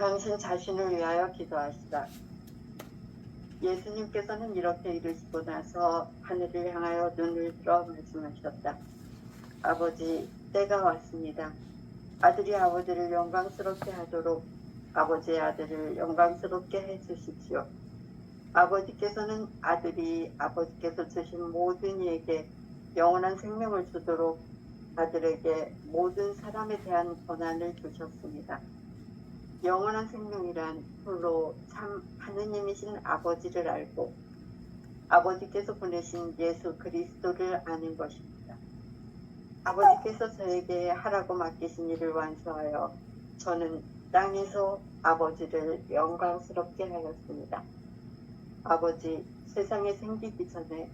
당신 자신을 위하여 기도하시라. 예수님께서는 이렇게 이르시고 나서 하늘을 향하여 눈을 들어 말씀하셨다. 아버지, 때가 왔습니다. 아들이 아버지를 영광스럽게 하도록 아버지의 아들을 영광스럽게 해주십시오. 아버지께서는 아들이 아버지께서 주신 모든 이에게 영원한 생명을 주도록 아들에게 모든 사람에 대한 권한을 주셨습니다. 영원한 생명이란 홀로 참 하느님이신 아버지를 알고 아버지께서 보내신 예수 그리스도를 아는 것입니다. 아버지께서 저에게 하라고 맡기신 일을 완수하여 저는 땅에서 아버지를 영광스럽게 하였습니다. 아버지, 세상에 생기기 전에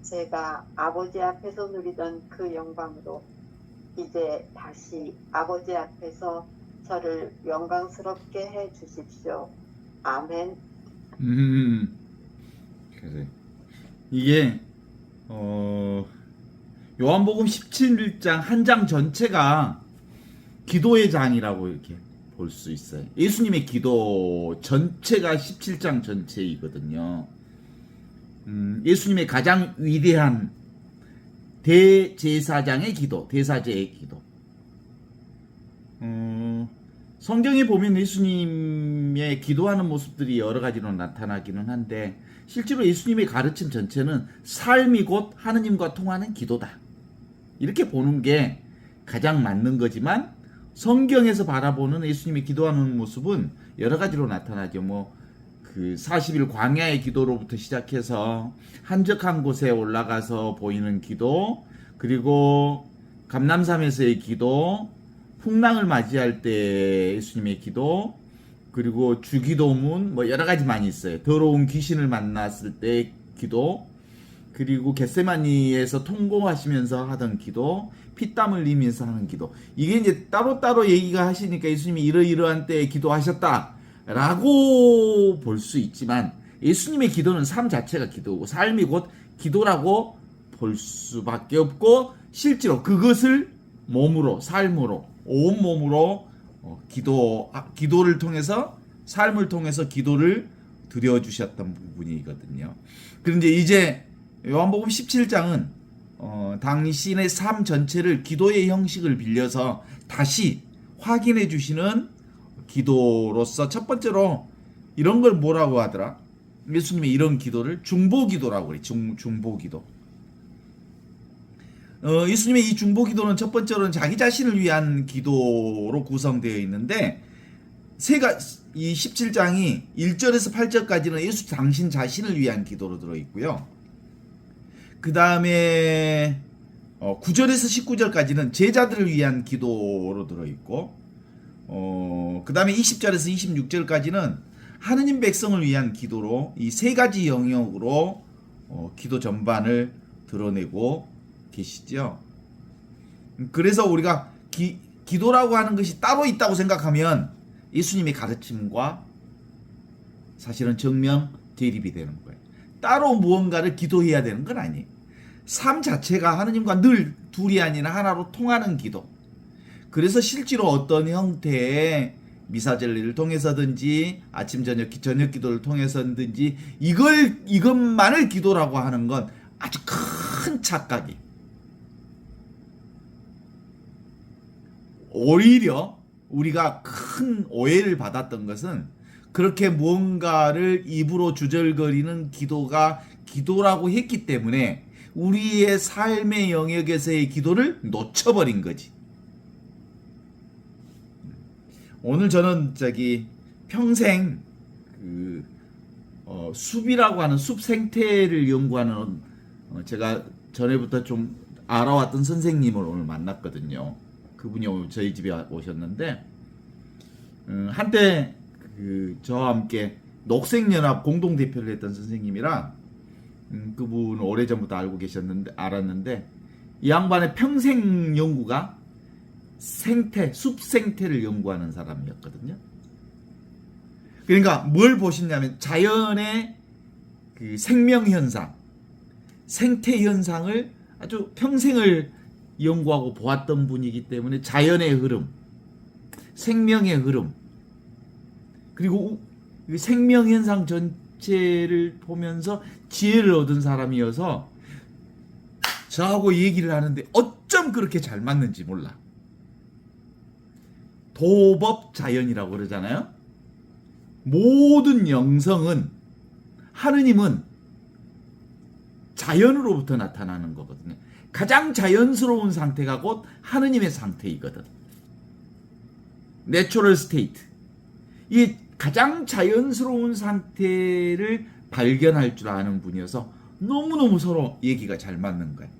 제가 아버지 앞에서 누리던 그 영광으로 이제 다시 아버지 앞에서 저를 영광스럽게 해 주십시오. 아멘. 그래. 이게 요한복음 17장 한 장 전체가 기도의 장이라고 이렇게 볼 수 있어요. 예수님의 기도 전체가 17장 전체이거든요. 예수님의 가장 위대한 대제사장의 기도, 대사제의 기도. 성경에 보면 예수님의 기도하는 모습들이 여러 가지로 나타나기는 한데 실제로 예수님의 가르침 전체는 삶이 곧 하느님과 통하는 기도다. 이렇게 보는 게 가장 맞는 거지만 성경에서 바라보는 예수님이 기도하는 모습은 여러 가지로 나타나죠. 그 40일 광야의 기도로부터 시작해서 한적한 곳에 올라가서 보이는 기도, 그리고 감람산에서의 기도, 풍랑을 맞이할 때 예수님의 기도, 그리고 주기도문, 여러 가지 많이 있어요. 더러운 귀신을 만났을 때 기도, 그리고 겟세마니에서 통곡하시면서 하던 기도, 피땀 흘리면서 하는 기도. 이게 이제 따로따로 얘기가 하시니까 예수님이 이러이러한 때에 기도하셨다라고 볼 수 있지만 예수님의 기도는 삶 자체가 기도고 삶이 곧 기도라고 볼 수밖에 없고 실제로 그것을 몸으로, 삶으로, 온몸으로 기도를 통해서 삶을 통해서 기도를 드려주셨던 부분이거든요. 그런데 이제 요한복음 17장은 당신의 삶 전체를 기도의 형식을 빌려서 다시 확인해 주시는 기도로서 첫 번째로 이런 걸 뭐라고 하더라? 예수님의 이런 기도를 중보기도라고 그래. 중보기도. 예수님의 이 중보기도는 첫 번째로는 자기 자신을 위한 기도로 구성되어 있는데 이 17장이 1절에서 8절까지는 예수 당신 자신을 위한 기도로 들어있고요. 그 다음에 9절에서 19절까지는 제자들을 위한 기도로 들어있고 그 다음에 20절에서 26절까지는 하느님 백성을 위한 기도로 이 세 가지 영역으로 기도 전반을 드러내고 계시죠. 그래서 우리가 기도라고 하는 것이 따로 있다고 생각하면 예수님의 가르침과 사실은 정면 대립이 되는 거예요. 따로 무언가를 기도해야 되는 건 아니에요. 삶 자체가 하느님과 늘 둘이 아니라 하나로 통하는 기도. 그래서 실제로 어떤 형태의 미사절리를 통해서든지 아침 저녁 기도를 통해서든지 이것만을 기도라고 하는 건 아주 큰 착각이에요. 오히려 우리가 큰 오해를 받았던 것은 그렇게 무언가를 입으로 주절거리는 기도가 기도라고 했기 때문에 우리의 삶의 영역에서의 기도를 놓쳐버린 거지. 오늘 저는 평생 숲이라고 하는 숲 생태를 연구하는 제가 전에부터 좀 알아왔던 선생님을 오늘 만났거든요. 그분이 오늘 저희 집에 오셨는데 한때 저와 함께 녹색연합 공동대표를 했던 선생님이랑 그분 오래전부터 알았는데 이 양반의 평생 연구가 숲 생태를 연구하는 사람이었거든요. 그러니까 뭘 보시냐면 자연의 그 생명현상, 생태현상을 아주 평생을 연구하고 보았던 분이기 때문에 자연의 흐름, 생명의 흐름, 그리고 이 생명현상 전체를 보면서 지혜를 얻은 사람이어서 저하고 얘기를 하는데 어쩜 그렇게 잘 맞는지 몰라. 도법자연이라고 그러잖아요. 모든 영성은, 하느님은 자연으로부터 나타나는 거거든요. 가장 자연스러운 상태가 곧 하느님의 상태이거든. 내추럴 스테이트. 이 가장 자연스러운 상태를 발견할 줄 아는 분이어서 너무너무 서로 얘기가 잘 맞는 거예요.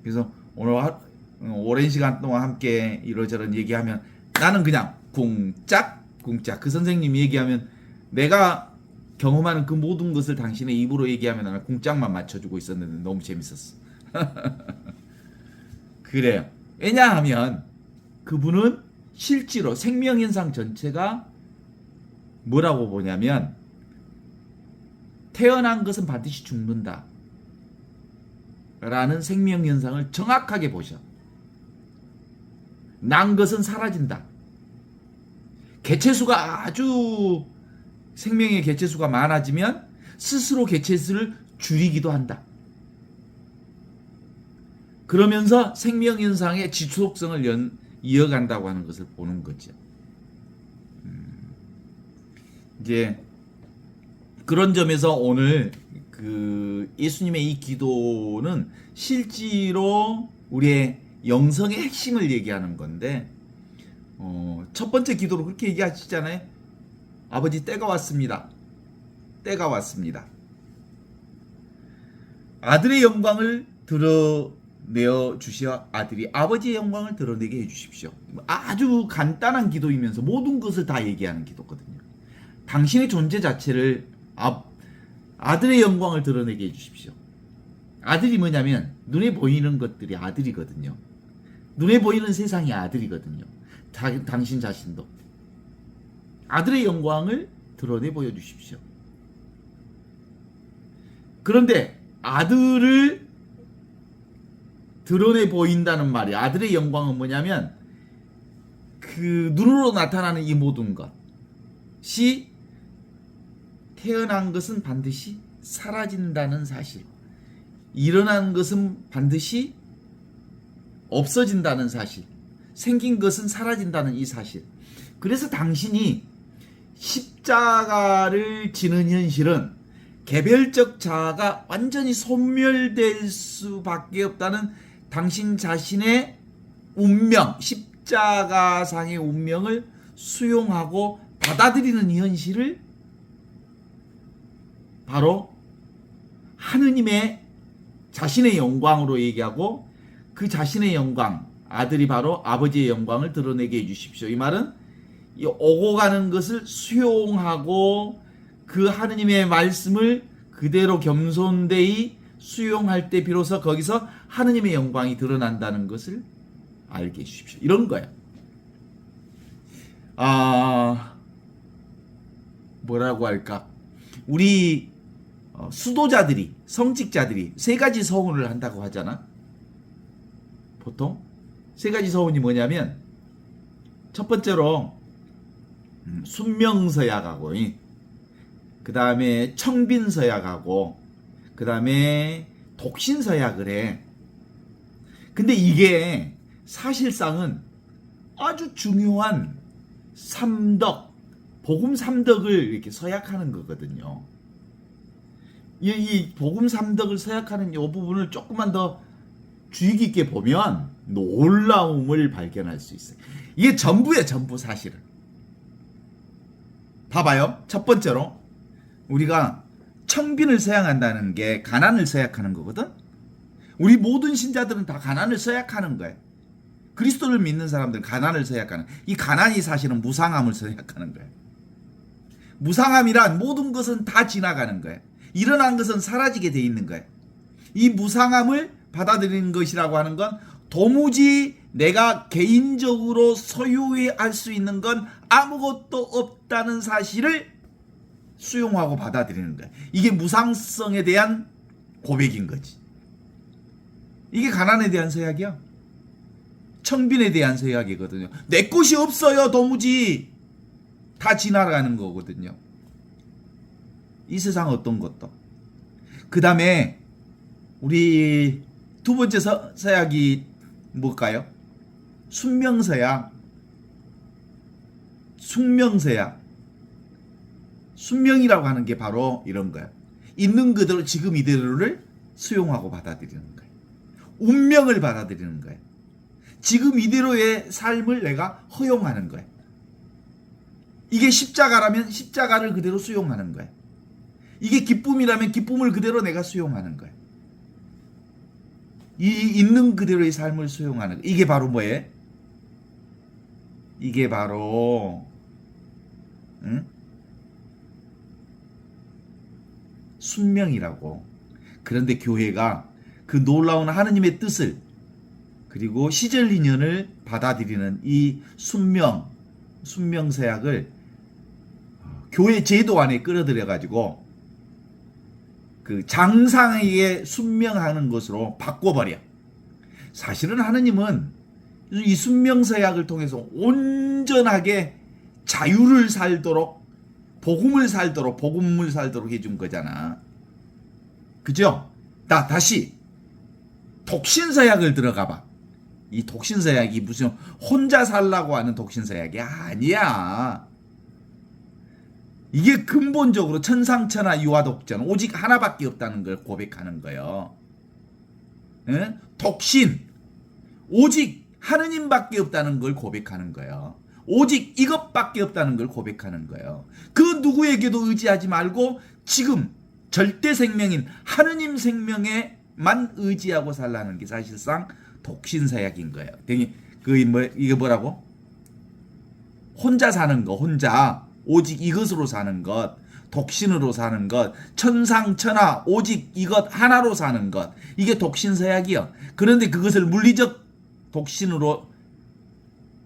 그래서 오늘 오랜 시간 동안 함께 이러저런 얘기하면 나는 그냥 궁짝 그 선생님이 얘기하면 내가 경험하는 그 모든 것을 당신의 입으로 얘기하면 나는 궁짝만 맞춰주고 있었는데 너무 재밌었어. 그래요. 왜냐하면 그분은 실제로 생명현상 전체가 뭐라고 보냐면 태어난 것은 반드시 죽는다 라는 생명현상을 정확하게 보셔. 난 것은 사라진다. 개체수가 아주 생명의 개체수가 많아지면 스스로 개체수를 줄이기도 한다. 그러면서 생명현상의 지속성을 이어간다고 하는 것을 보는 거죠. 이제 그런 점에서 오늘 그 예수님의 이 기도는 실제로 우리의 영성의 핵심을 얘기하는 건데, 첫 번째 기도로 그렇게 얘기하시잖아요. 아버지, 때가 왔습니다. 때가 왔습니다. 아들의 영광을 드러내어 주시어 아들이 아버지의 영광을 드러내게 해주십시오. 아주 간단한 기도이면서 모든 것을 다 얘기하는 기도거든요. 당신의 존재 자체를 아들의 영광을 드러내게 해주십시오. 아들이 뭐냐면 눈에 보이는 것들이 아들이거든요. 눈에 보이는 세상이 아들이거든요. 당신 자신도 아들의 영광을 드러내 보여주십시오. 그런데 아들을 드러내 보인다는 말이, 아들의 영광은 뭐냐면 그 눈으로 나타나는 이 모든 것이 태어난 것은 반드시 사라진다는 사실, 일어난 것은 반드시 없어진다는 사실, 생긴 것은 사라진다는 이 사실. 그래서 당신이 십자가를 지는 현실은 개별적 자아가 완전히 소멸될 수밖에 없다는 당신 자신의 운명, 십자가상의 운명을 수용하고 받아들이는 현실을 바로 하느님의 자신의 영광으로 얘기하고, 그 자신의 영광, 아들이 바로 아버지의 영광을 드러내게 해주십시오. 이 말은 이 오고 가는 것을 수용하고 그 하느님의 말씀을 그대로 겸손되이 수용할 때 비로소 거기서 하느님의 영광이 드러난다는 것을 알게 해주십시오. 이런 거예요. 뭐라고 할까? 우리 수도자들이, 성직자들이 세 가지 서훈을 한다고 하잖아. 보통 세 가지 서훈이 뭐냐면, 첫 번째로 순명서약하고, 그 다음에 청빈서약하고, 그 다음에 독신서약을 해. 근데 이게 사실상은 아주 중요한 삼덕, 복음 삼덕을 이렇게 서약하는 거거든요. 이 복음 삼덕을 서약하는 이 부분을 조금만 더 주의 깊게 보면 놀라움을 발견할 수 있어요. 이게 전부예요, 전부. 사실은 봐봐요. 첫 번째로 우리가 청빈을 서약한다는 게 가난을 서약하는 거거든. 우리 모든 신자들은 다 가난을 서약하는 거예요. 그리스도를 믿는 사람들은 가난을 서약하는, 이 가난이 사실은 무상함을 서약하는 거예요. 무상함이란 모든 것은 다 지나가는 거예요. 일어난 것은 사라지게 돼 있는 거예요. 이 무상함을 받아들이는 것이라고 하는 건 도무지 내가 개인적으로 소유할 수 있는 건 아무것도 없다는 사실을 수용하고 받아들이는 거예요. 이게 무상성에 대한 고백인 거지. 이게 가난에 대한 서약이야. 청빈에 대한 서약이거든요. 내 것이 없어요, 도무지. 다 지나가는 거거든요. 이 세상 어떤 것도. 그 다음에 우리 두 번째 서약이 뭘까요? 숙명서약. 숙명서약. 숙명이라고 하는 게 바로 이런 거야. 있는 그대로 지금 이대로를 수용하고 받아들이는 거예요. 운명을 받아들이는 거예요. 지금 이대로의 삶을 내가 허용하는 거예요. 이게 십자가라면 십자가를 그대로 수용하는 거예요. 이게 기쁨이라면 기쁨을 그대로 내가 수용하는 거예요. 이 있는 그대로의 삶을 수용하는 거예요. 이게 바로 뭐예요? 이게 바로 순명이라고. 그런데 교회가 그 놀라운 하느님의 뜻을 그리고 시절 인연을 받아들이는 이 순명서약을 교회 제도 안에 끌어들여 가지고 그 장상에게 순명하는 것으로 바꿔버려. 사실은 하느님은 이 순명서약을 통해서 온전하게 자유를 살도록 복음을 살도록 해준 거잖아. 그죠? 다시 독신서약을 들어가 봐. 이 독신서약이 무슨 혼자 살라고 하는 독신서약이 아니야. 이게 근본적으로 천상천하 유아독전 오직 하나밖에 없다는 걸 고백하는 거예요. 에? 독신 오직 하느님밖에 없다는 걸 고백하는 거예요. 오직 이것밖에 없다는 걸 고백하는 거예요. 그 누구에게도 의지하지 말고 지금 절대 생명인 하느님 생명에만 의지하고 살라는 게 사실상 독신서약인 거예요. 이게 뭐라고? 혼자 사는 거, 혼자 오직 이것으로 사는 것, 독신으로 사는 것, 천상천하 오직 이것 하나로 사는 것, 이게 독신서약이요. 그런데 그것을 물리적 독신으로,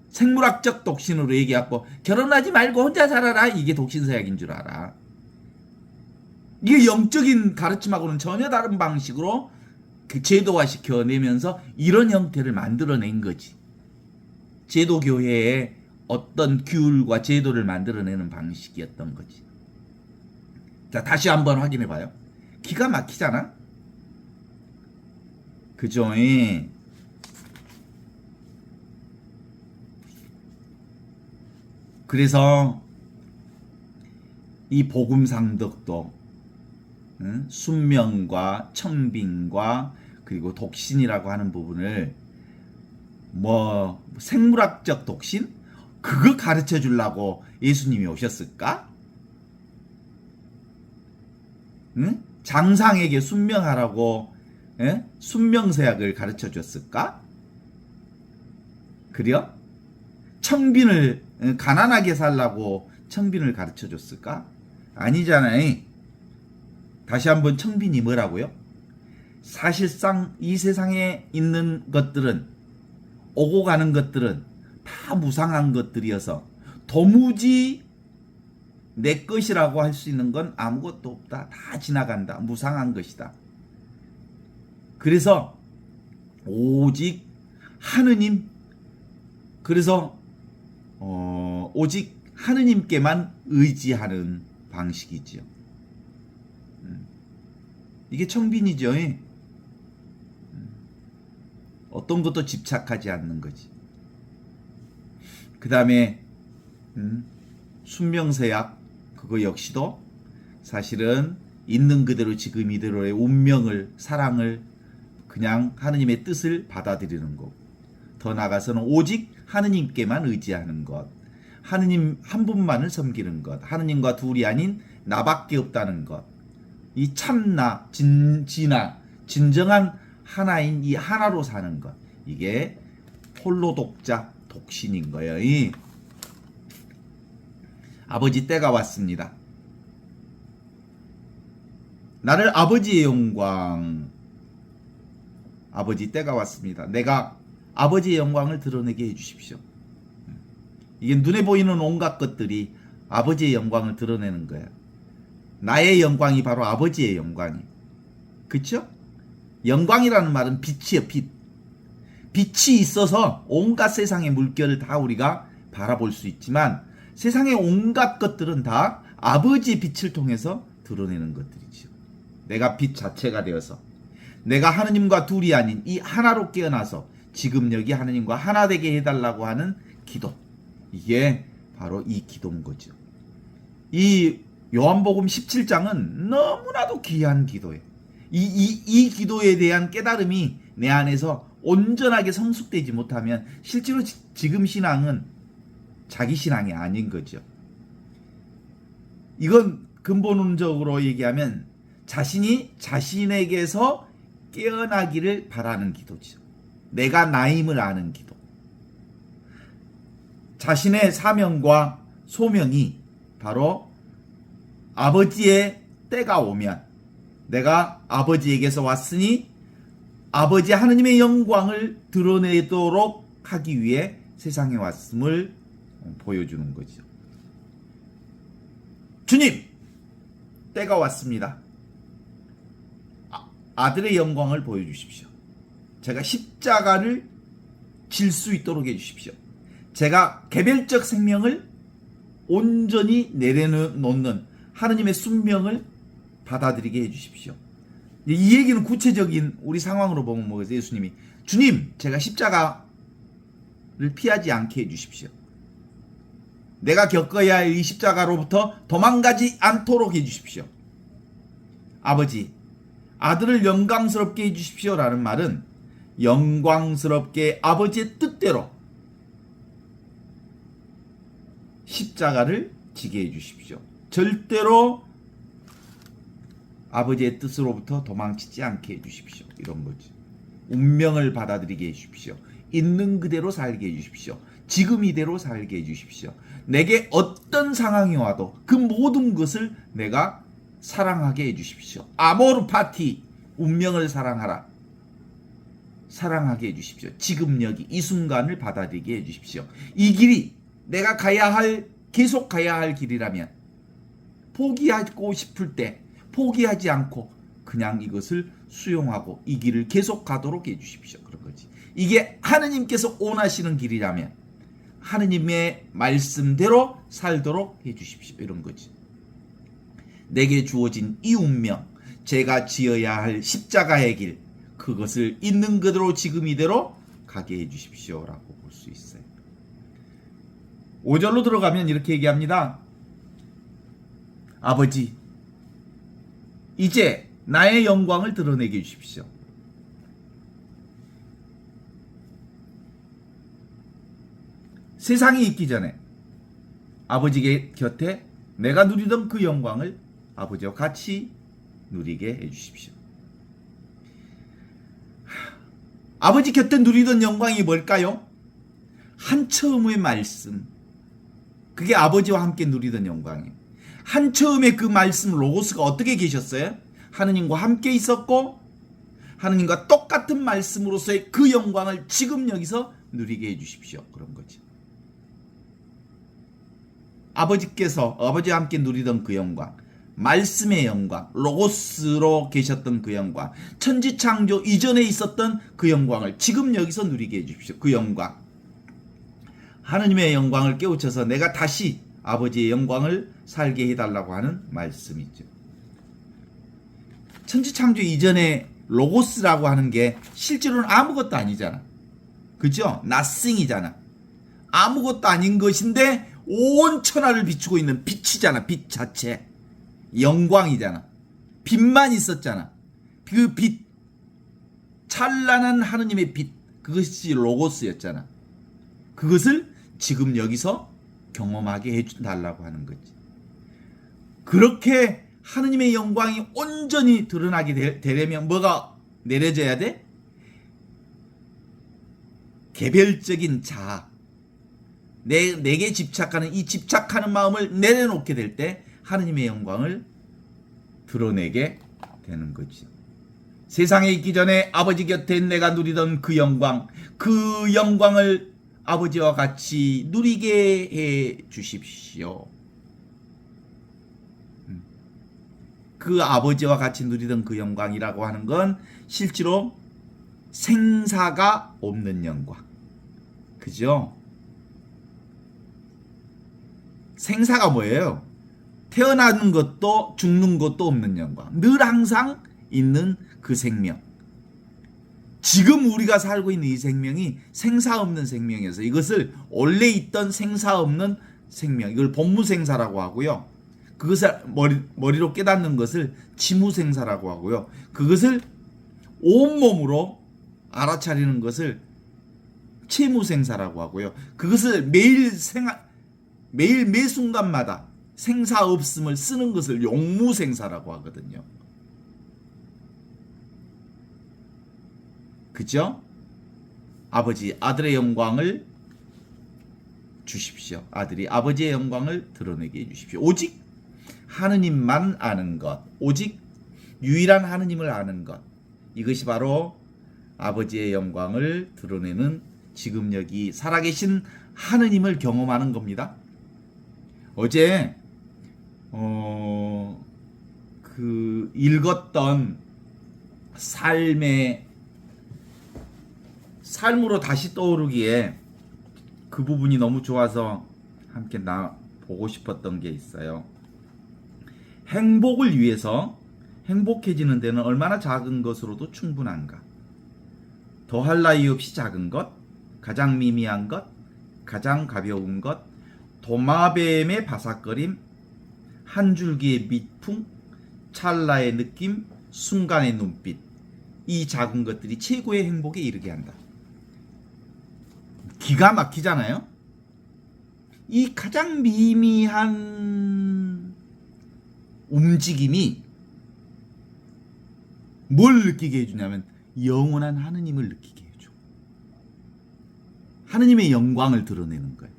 생물학적 독신으로 얘기하고 결혼하지 말고 혼자 살아라, 이게 독신서약인 줄 알아. 이게 영적인 가르침하고는 전혀 다른 방식으로 그 제도화 시켜내면서 이런 형태를 만들어낸 거지. 제도교회의 어떤 규율과 제도를 만들어내는 방식이었던 거지. 자, 다시 한번 확인해 봐요. 기가 막히잖아? 그죠? 그래서 이 복음상덕도 순명과 천빙과 그리고 독신이라고 하는 부분을 뭐 생물학적 독신? 그거 가르쳐 주려고 예수님이 오셨을까? 응? 장상에게 순명하라고 순명서약을 가르쳐 줬을까? 그래요? 청빈을 가난하게 살라고 청빈을 가르쳐 줬을까? 아니잖아요. 다시 한번 청빈이 뭐라고요? 사실상 이 세상에 있는 것들은, 오고 가는 것들은 다 무상한 것들이어서 도무지 내 것이라고 할 수 있는 건 아무것도 없다. 다 지나간다. 무상한 것이다. 그래서 오직 하느님, 그래서 오직 하느님께만 의지하는 방식이지요. 이게 청빈이죠. 어떤 것도 집착하지 않는 거지. 그 다음에 순명서약, 그거 역시도 사실은 있는 그대로 지금 이대로의 운명을, 사랑을, 그냥 하느님의 뜻을 받아들이는 거. 더 나아가서는 오직 하느님께만 의지하는 것, 하느님 한 분만을 섬기는 것, 하느님과 둘이 아닌 나밖에 없다는 것, 이 참나, 진나, 진정한 하나인 이 하나로 사는 것, 이게 홀로 독자, 독신인 거예요. 아버지 때가 왔습니다. 나를 아버지의 영광, 아버지 때가 왔습니다. 내가 아버지의 영광을 드러내게 해주십시오. 이게 눈에 보이는 온갖 것들이 아버지의 영광을 드러내는 거예요. 나의 영광이 바로 아버지의 영광이. 그쵸? 영광이라는 말은 빛이에요, 빛. 빛이 있어서 온갖 세상의 물결을 다 우리가 바라볼 수 있지만 세상의 온갖 것들은 다 아버지의 빛을 통해서 드러내는 것들이죠. 내가 빛 자체가 되어서 내가 하느님과 둘이 아닌 이 하나로 깨어나서 지금 여기 하느님과 하나 되게 해달라고 하는 기도. 이게 바로 이 기도인 거죠. 이 요한복음 17장은 너무나도 귀한 기도예요. 이 기도에 대한 깨달음이 내 안에서 온전하게 성숙되지 못하면 실제로 지금 신앙은 자기 신앙이 아닌 거죠. 이건 근본적으로 얘기하면 자신이 자신에게서 깨어나기를 바라는 기도죠. 내가 나임을 아는 기도. 자신의 사명과 소명이 바로 아버지의 때가 오면 내가 아버지에게서 왔으니 아버지 하느님의 영광을 드러내도록 하기 위해 세상에 왔음을 보여주는 거죠. 주님, 때가 왔습니다. 아들의 영광을 보여주십시오. 제가 십자가를 질 수 있도록 해주십시오. 제가 개별적 생명을 온전히 내려놓는 하느님의 순명을 받아들이게 해주십시오. 이 얘기는 구체적인 우리 상황으로 보면 뭐겠어요? 예수님이 주님, 제가 십자가를 피하지 않게 해주십시오. 내가 겪어야 할 이 십자가로부터 도망가지 않도록 해주십시오. 아버지, 아들을 영광스럽게 해주십시오 라는 말은 영광스럽게 아버지의 뜻대로 십자가를 지게 해주십시오. 절대로 아버지의 뜻으로부터 도망치지 않게 해주십시오. 이런 거지. 운명을 받아들이게 해주십시오. 있는 그대로 살게 해주십시오. 지금 이대로 살게 해주십시오. 내게 어떤 상황이 와도 그 모든 것을 내가 사랑하게 해주십시오. 아모르 파티, 운명을 사랑하라. 사랑하게 해주십시오. 지금 여기 이 순간을 받아들이게 해주십시오. 이 길이 내가 계속 가야 할 길이라면 포기하고 싶을 때 포기하지 않고 그냥 이것을 수용하고 이 길을 계속 가도록 해주십시오. 그런 거지. 이게 하느님께서 원하시는 길이라면 하느님의 말씀대로 살도록 해주십시오. 이런 거지. 내게 주어진 이 운명, 제가 지어야 할 십자가의 길, 그것을 있는 그대로 지금 이대로 가게 해주십시오 라고 볼 수 있어요. 5절로 들어가면 이렇게 얘기합니다. 아버지, 이제 나의 영광을 드러내게 해주십시오. 세상이 있기 전에 아버지 곁에 내가 누리던 그 영광을 아버지와 같이 누리게 해주십시오. 아버지 곁에 누리던 영광이 뭘까요? 한처음의 말씀. 그게 아버지와 함께 누리던 영광이에요. 한처음에 그 말씀 로고스가 어떻게 계셨어요? 하느님과 함께 있었고 하느님과 똑같은 말씀으로서의 그 영광을 지금 여기서 누리게 해주십시오. 그런 거죠. 아버지께서 아버지와 함께 누리던 그 영광, 말씀의 영광, 로고스로 계셨던 그 영광, 천지창조 이전에 있었던 그 영광을 지금 여기서 누리게 해주십시오. 그 영광, 하느님의 영광을 깨우쳐서 내가 다시 아버지의 영광을 살게 해달라고 하는 말씀이죠. 천지창조 이전에 로고스라고 하는 게 실제로는 아무것도 아니잖아. 그죠? nothing이잖아. 아무것도 아닌 것인데 온 천하를 비추고 있는 빛이잖아. 빛 자체. 영광이잖아. 빛만 있었잖아. 그 빛, 찬란한 하느님의 빛, 그것이 로고스였잖아. 그것을 지금 여기서 경험하게 해달라고 하는 거지. 그렇게 하느님의 영광이 온전히 드러나게 되려면 뭐가 내려져야 돼? 개별적인 자아, 내게 집착하는 이 집착하는 마음을 내려놓게 될 때 하느님의 영광을 드러내게 되는 거지. 세상에 있기 전에 아버지 곁에 내가 누리던 그 영광을 아버지와 같이 누리게 해 주십시오. 그 아버지와 같이 누리던 그 영광이라고 하는 건 실제로 생사가 없는 영광. 그죠? 생사가 뭐예요? 태어나는 것도 죽는 것도 없는 영광. 늘 항상 있는 그 생명. 지금 우리가 살고 있는 이 생명이 생사 없는 생명이어서 이것을 원래 있던 생사 없는 생명, 이걸 본무생사라고 하고요. 그것을 머리로 깨닫는 것을 지무생사라고 하고요. 그것을 온몸으로 알아차리는 것을 채무생사라고 하고요. 그것을 매일 매 순간마다 생사 없음을 쓰는 것을 용무생사라고 하거든요. 그죠? 아버지, 아들의 영광을 주십시오. 아들이 아버지의 영광을 드러내게 해주십시오. 오직 하느님만 아는 것, 오직 유일한 하느님을 아는 것, 이것이 바로 아버지의 영광을 드러내는 지금 여기 살아계신 하느님을 경험하는 겁니다. 어제 읽었던 삶으로 다시 떠오르기에 그 부분이 너무 좋아서 함께 보고 싶었던 게 있어요. 행복을 위해서 행복해지는 데는 얼마나 작은 것으로도 충분한가. 더할 나위 없이 작은 것, 가장 미미한 것, 가장 가벼운 것, 도마뱀의 바삭거림, 한 줄기의 밑풍, 찰나의 느낌, 순간의 눈빛, 이 작은 것들이 최고의 행복에 이르게 한다. 기가 막히잖아요. 이 가장 미미한 움직임이 뭘 느끼게 해주냐면 영원한 하느님을 느끼게 해줘. 하느님의 영광을 드러내는 거예요.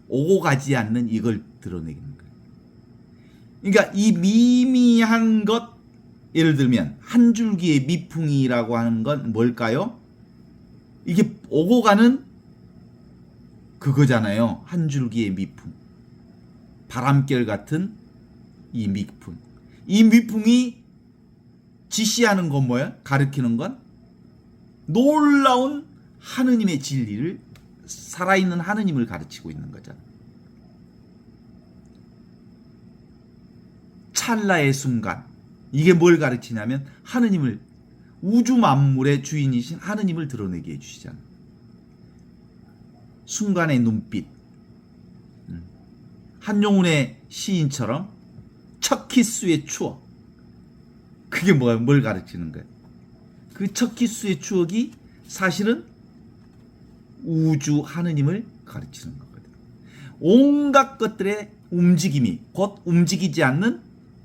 오고 가지 않는 이걸 드러내는 거예요. 그러니까 이 미미한 것, 예를 들면 한 줄기의 미풍이라고 하는 건 뭘까요? 이게 오고 가는 그거잖아요. 한 줄기의 미풍. 바람결 같은 이 미풍. 이 미풍이 지시하는 건 뭐야? 가르치는 건 놀라운 하느님의 진리를, 살아있는 하느님을 가르치고 있는 거잖아. 찰나의 순간. 이게 뭘 가르치냐면 하느님을, 우주 만물의 주인이신 하느님을 드러내게 해주시잖아. 순간의 눈빛. 한용운의 시인처럼 첫 키스의 추억. 그게 뭐야? 뭘 가르치는 거야? 그 첫 키스의 추억이 사실은 우주 하느님을 가르치는 거거든. 온갖 것들의 움직임이 곧 움직이지 않는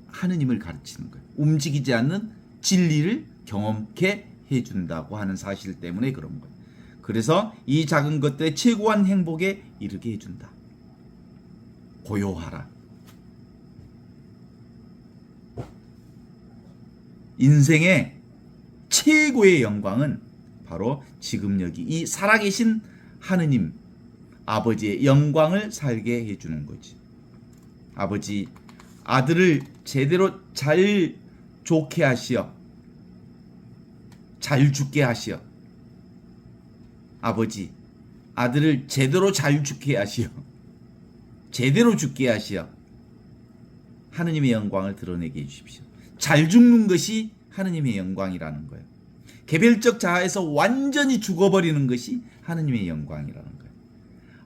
하느님을 가르치는 거예요. 움직이지 않는 진리를 경험케 해준다고 하는 사실 때문에 그런 거예요. 그래서 이 작은 것들의 최고한 행복에 이르게 해준다. 고요하라. 인생의 최고의 영광은 바로 지금 여기 이 살아계신 하느님 아버지의 영광을 살게 해주는 거지. 아버지, 아들을 제대로 잘 좋게 하시어, 잘 죽게 하시어. 아버지, 아들을 제대로 잘 죽게 하시어, 제대로 죽게 하시어 하느님의 영광을 드러내게 해주십시오. 잘 죽는 것이 하느님의 영광이라는 거예요. 개별적 자아에서 완전히 죽어버리는 것이 하느님의 영광이라는 거예요.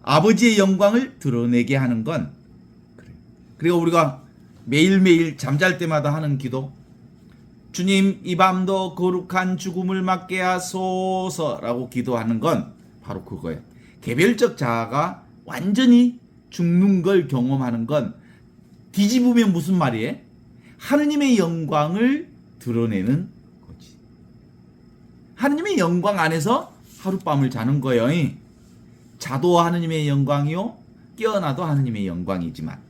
아버지의 영광을 드러내게 하는 건 그래요. 그리고 우리가 매일매일 잠잘 때마다 하는 기도, 주님 이 밤도 거룩한 죽음을 맞게 하소서라고 기도하는 건 바로 그거예요. 개별적 자아가 완전히 죽는 걸 경험하는 건 뒤집으면 무슨 말이에요? 하느님의 영광을 드러내는 거지. 하느님의 영광 안에서 하룻밤을 자는 거예요. 자도 하느님의 영광이요, 깨어나도 하느님의 영광이지만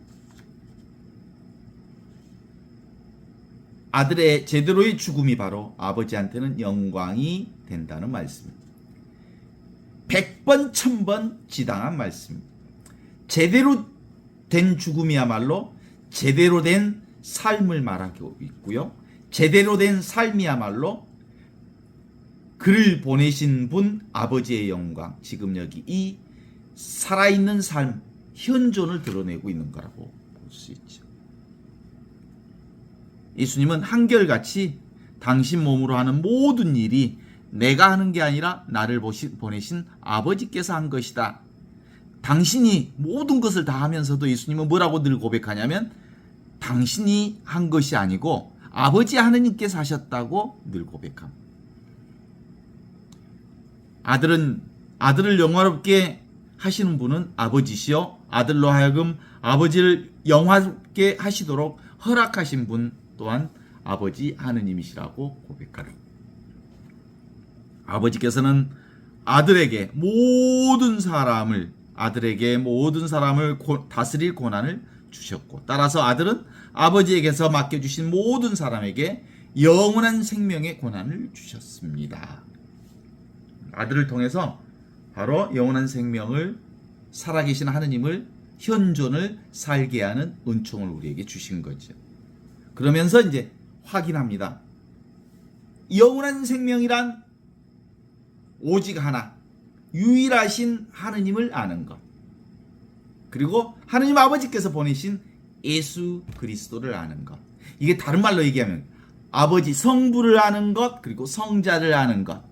아들의 제대로의 죽음이 바로 아버지한테는 영광이 된다는 말씀입니다. 100번 1000번 지당한 말씀입니다. 제대로 된 죽음이야말로 제대로 된 삶을 말하고 있고요. 제대로 된 삶이야말로 그를 보내신 분 아버지의 영광, 지금 여기 이 살아있는 삶, 현존을 드러내고 있는 거라고 볼 수 있죠. 예수님은 한결같이 당신 몸으로 하는 모든 일이 내가 하는 게 아니라 나를 보내신 아버지께서 한 것이다. 당신이 모든 것을 다 하면서도 예수님은 뭐라고 늘 고백하냐면 당신이 한 것이 아니고 아버지 하느님께서 하셨다고 늘 고백합니다. 아들을 영화롭게 하시는 분은 아버지시요 아들로 하여금 아버지를 영화롭게 하시도록 허락하신 분 또한 아버지 하느님이시라고 고백하라. 아버지께서는 아들에게 모든 사람을 다스릴 권한을 주셨고, 따라서 아들은 아버지에게서 맡겨주신 모든 사람에게 영원한 생명의 권한을 주셨습니다. 아들을 통해서 바로 영원한 생명을, 살아계신 하느님을, 현존을 살게 하는 은총을 우리에게 주신 거죠. 그러면서 이제 확인합니다. 영원한 생명이란 오직 하나, 유일하신 하느님을 아는 것, 그리고 하느님 아버지께서 보내신 예수 그리스도를 아는 것. 이게 다른 말로 얘기하면 아버지 성부를 아는 것, 그리고 성자를 아는 것.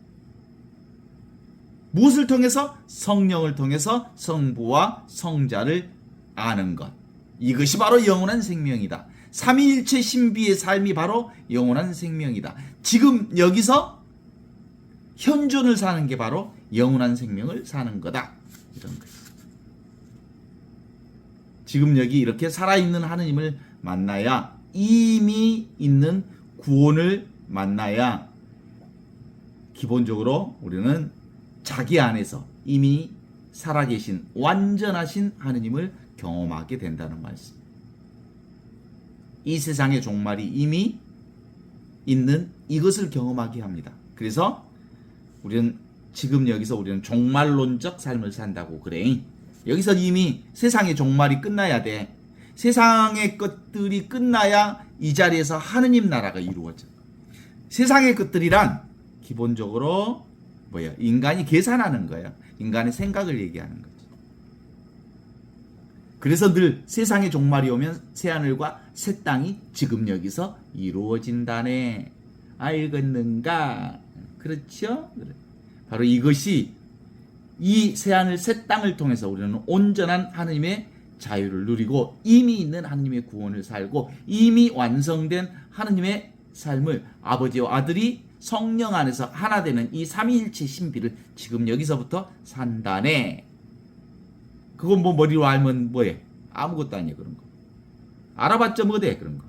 무엇을 통해서? 성령을 통해서 성부와 성자를 아는 것. 이것이 바로 영원한 생명이다. 삼위일체 신비의 삶이 바로 영원한 생명이다. 지금 여기서 현존을 사는 게 바로 영원한 생명을 사는 거다. 이런 거예요. 지금 여기 이렇게 살아있는 하느님을 만나야, 이미 있는 구원을 만나야 기본적으로 우리는 자기 안에서 이미 살아계신 완전하신 하느님을 경험하게 된다는 말씀. 이 세상의 종말이 이미 있는 이것을 경험하게 합니다. 그래서 우리는 지금 여기서 우리는 종말론적 삶을 산다고 그래. 여기서 이미 세상의 종말이 끝나야 돼. 세상의 것들이 끝나야 이 자리에서 하느님 나라가 이루어져. 세상의 것들이란 기본적으로 뭐야? 인간이 계산하는 거야. 인간의 생각을 얘기하는 거지. 그래서 늘 세상의 종말이 오면 새하늘과 새 땅이 지금 여기서 이루어진다네. 알겠는가? 그렇죠? 바로 이것이 이 새하늘 새 땅을 통해서 우리는 온전한 하느님의 자유를 누리고 이미 있는 하느님의 구원을 살고 이미 완성된 하느님의 삶을 아버지와 아들이 성령 안에서 하나 되는 이 삼위일체 신비를 지금 여기서부터 산다네. 그건 뭐 머리로 알면 뭐해? 아무것도 아니야 그런 거. 알아봤자 뭐돼 그런 거.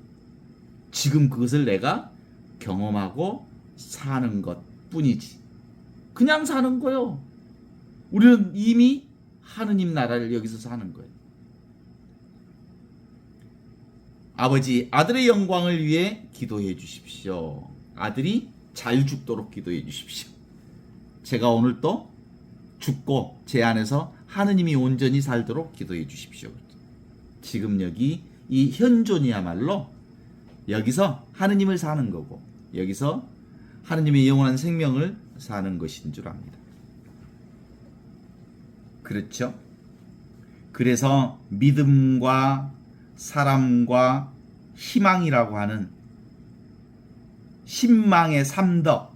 지금 그것을 내가 경험하고 사는 것 뿐이지. 그냥 사는 거요. 우리는 이미 하느님 나라를 여기서 사는 거예요. 아버지, 아들의 영광을 위해 기도해 주십시오. 아들이 잘 죽도록 기도해 주십시오. 제가 오늘 또 죽고 제 안에서 하느님이 온전히 살도록 기도해 주십시오. 지금 여기 이 현존이야말로 여기서 하느님을 사는 거고 여기서 하느님의 영원한 생명을 사는 것인 줄 압니다. 그렇죠? 그래서 믿음과 사람과 희망이라고 하는 신망의 삼덕,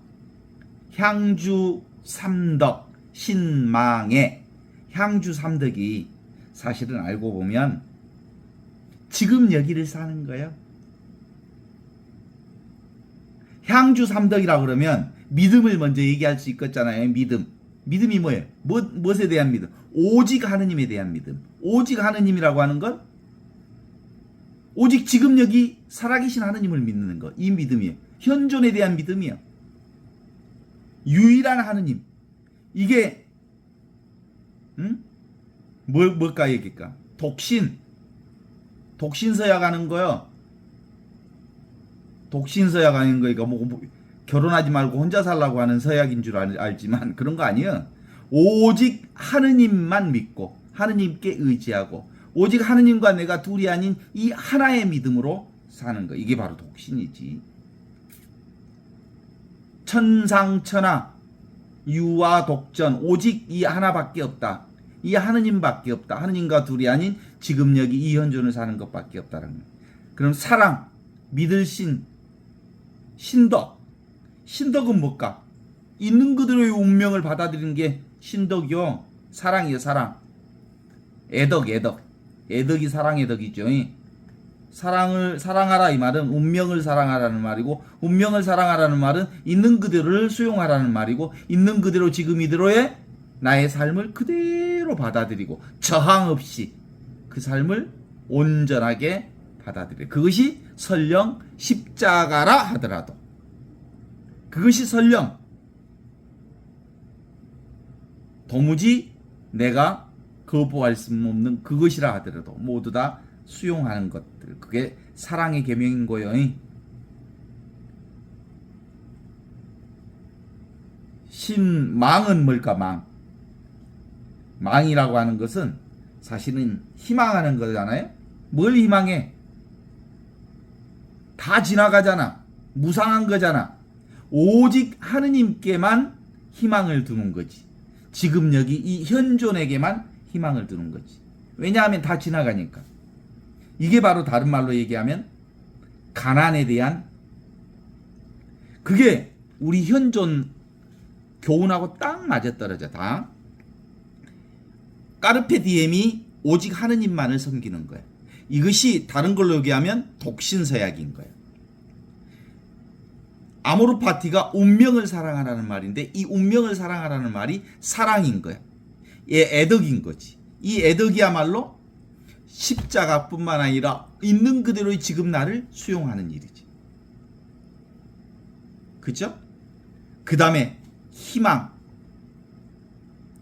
향주 삼덕, 신망의 향주 삼덕이 사실은 알고 보면 지금 여기를 사는 거예요. 향주 삼덕이라고 그러면 믿음을 먼저 얘기할 수 있겠잖아요. 믿음이 뭐예요? 무엇에 대한 믿음? 오직 하느님에 대한 믿음. 오직 하느님이라고 하는 건 오직 지금 여기 살아계신 하느님을 믿는 것. 이 믿음이에요. 현존에 대한 믿음이에요. 유일한 하느님. 이게 뭘까 얘기일까? 독신서약 하는 거요. 독신서약 하는 거니까 뭐 결혼하지 말고 혼자 살라고 하는 서약인 줄 알지만 그런 거 아니에요. 오직 하느님만 믿고 하느님께 의지하고 오직 하느님과 내가 둘이 아닌 이 하나의 믿음으로 사는 거. 이게 바로 독신이지. 천상천하 유와 독전 오직 이 하나밖에 없다. 이 하느님밖에 없다. 하느님과 둘이 아닌 지금 여기 이 현존을 사는 것밖에 없다는 거예요. 그럼 사랑, 믿을 신, 신덕. 신덕은 뭘까? 있는 그대로의 운명을 받아들이는 게 신덕이요. 사랑이요, 사랑. 애덕, 애덕. 애덕이 사랑의 덕이죠. 사랑을 사랑하라 이 말은 운명을 사랑하라는 말이고, 운명을 사랑하라는 말은 있는 그대로를 수용하라는 말이고, 있는 그대로 지금 이대로의 나의 삶을 그대로 받아들이고 저항 없이 그 삶을 온전하게 받아들여. 그것이 설령 십자가라 하더라도, 그것이 설령 도무지 내가 거부할 수 없는 그것이라 하더라도 모두 다 수용하는 것들, 그게 사랑의 계명인 거예요. 신망은 뭘까? 망이라고 하는 것은 사실은 희망하는 거잖아요. 뭘 희망해? 다 지나가잖아. 무상한 거잖아. 오직 하느님께만 희망을 두는 거지. 지금 여기 이 현존에게만 희망을 두는 거지. 왜냐하면 다 지나가니까. 이게 바로 다른 말로 얘기하면 가난에 대한, 그게 우리 현존 교훈하고 딱 맞아떨어져. 다 까르페 디엠이 오직 하느님만을 섬기는 거야. 이것이 다른 걸로 얘기하면 독신서약인 거야. 아모르 파티가 운명을 사랑하라는 말인데, 이 운명을 사랑하라는 말이 사랑인 거야. 애덕인 거지. 이 애덕이야말로 십자가뿐만 아니라 있는 그대로의 지금 나를 수용하는 일이지. 그죠? 그 다음에 희망.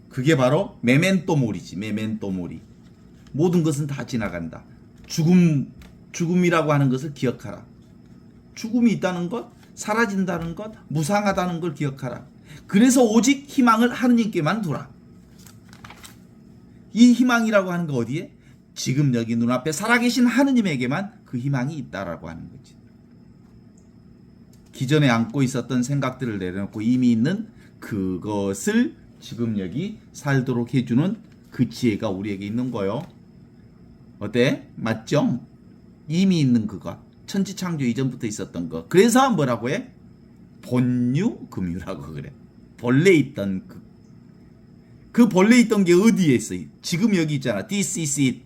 그게 바로 메멘토 모리지. 메멘토 모리. 모든 것은 다 지나간다. 죽음이라고 하는 것을 기억하라. 죽음이 있다는 것, 사라진다는 것, 무상하다는 걸 기억하라. 그래서 오직 희망을 하느님께만 두라. 이 희망이라고 하는 거 어디에? 지금 여기 눈앞에 살아계신 하느님에게만 그 희망이 있다라고 하는 거지. 기존에 안고 있었던 생각들을 내려놓고 이미 있는 그것을 지금 여기 살도록 해주는 그 지혜가 우리에게 있는 거요. 어때? 맞죠? 이미 있는 그것. 천지창조 이전부터 있었던 것. 그래서 뭐라고 해? 본유금유라고 그래. 본래 있던 그 본래 있던 게 어디에 있어? 지금 여기 있잖아. This is it.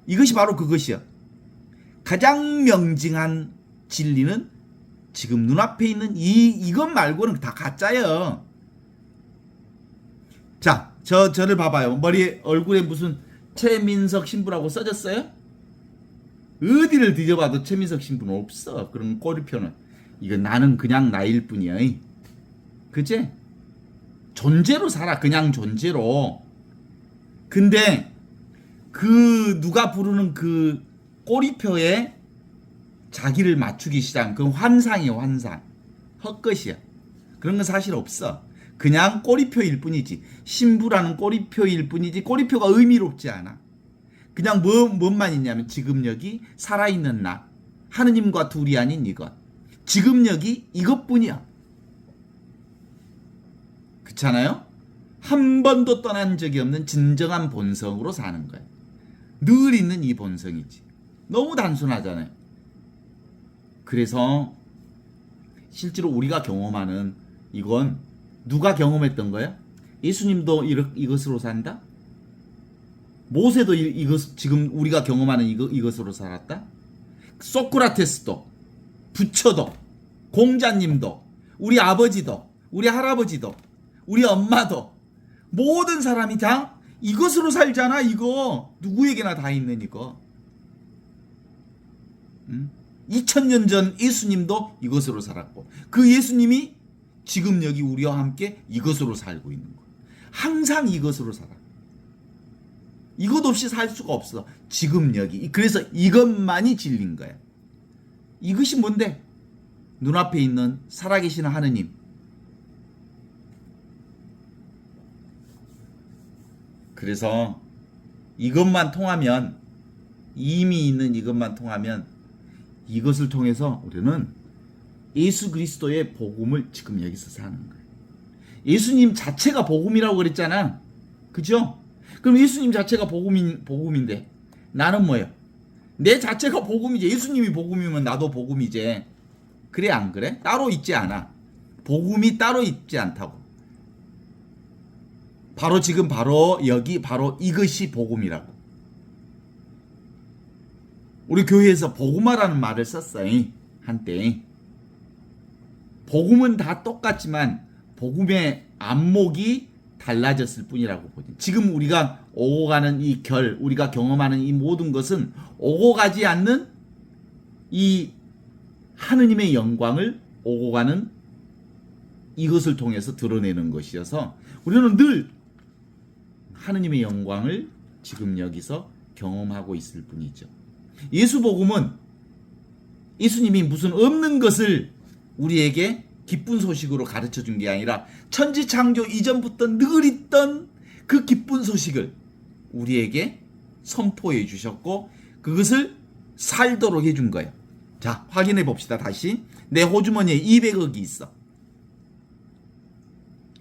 이것이 바로 그것이야. 가장 명징한 진리는 지금 눈앞에 있는 이것 말고는 다 가짜예요. 자, 저를 봐봐요. 머리에, 얼굴에 무슨 최민석 신부라고 써졌어요? 어디를 뒤져봐도 최민석 신부는 없어. 그런 꼬리표는. 이건 나는 그냥 나일 뿐이야. 그치? 존재로 살아. 그냥 존재로. 근데 그 누가 부르는 그 꼬리표에 자기를 맞추기 시작한 그 환상이야. 환상. 헛것이야. 그런 건 사실 없어. 그냥 꼬리표일 뿐이지. 신부라는 꼬리표일 뿐이지 꼬리표가 의미롭지 않아. 그냥 뭔만 있냐면 지금 여기 살아있는 나, 하느님과 둘이 아닌 이것, 지금 여기 이것뿐이야. 그렇잖아요? 한 번도 떠난 적이 없는 진정한 본성으로 사는 거예요. 늘 있는 이 본성이지. 너무 단순하잖아요. 그래서 실제로 우리가 경험하는 이건 누가 경험했던 거야? 예수님도 이것으로 산다? 모세도 지금 우리가 경험하는 이것으로 살았다? 소크라테스도, 부처도, 공자님도, 우리 아버지도, 우리 할아버지도, 우리 엄마도, 모든 사람이 다 이것으로 살잖아. 이거 누구에게나 다 있는 이거. 2000년 전 예수님도 이것으로 살았고, 그 예수님이 지금 여기 우리와 함께 이것으로 살고 있는 거야. 항상 이것으로 살아. 이것 없이 살 수가 없어. 지금 여기. 그래서 이것만이 진리인 거야. 이것이 뭔데? 눈앞에 있는 살아계시는 하느님. 그래서 이것만 통하면, 이미 있는 이것만 통하면, 이것을 통해서 우리는 예수 그리스도의 복음을 지금 여기서 사는 거예요. 예수님 자체가 복음이라고 그랬잖아. 그죠? 그럼 예수님 자체가 복음인데 나는 뭐예요? 내 자체가 복음이지. 예수님이 복음이면 나도 복음이지. 그래 안 그래? 따로 있지 않아. 복음이 따로 있지 않다고. 바로 지금 바로 여기 바로 이것이 복음이라고. 우리 교회에서 복음화라는 말을 썼어요. 한때. 복음은 다 똑같지만 복음의 안목이 달라졌을 뿐이라고 보죠. 지금 우리가 오고 가는 이 우리가 경험하는 이 모든 것은 오고 가지 않는 이 하느님의 영광을 오고 가는 이것을 통해서 드러내는 것이어서 우리는 늘 하느님의 영광을 지금 여기서 경험하고 있을 뿐이죠. 예수복음은 예수님이 무슨 없는 것을 우리에게 기쁜 소식으로 가르쳐 준 게 아니라 천지창조 이전부터 늘 있던 그 기쁜 소식을 우리에게 선포해 주셨고 그것을 살도록 해준 거예요. 자, 확인해 봅시다. 다시. 내 호주머니에 200억이 있어.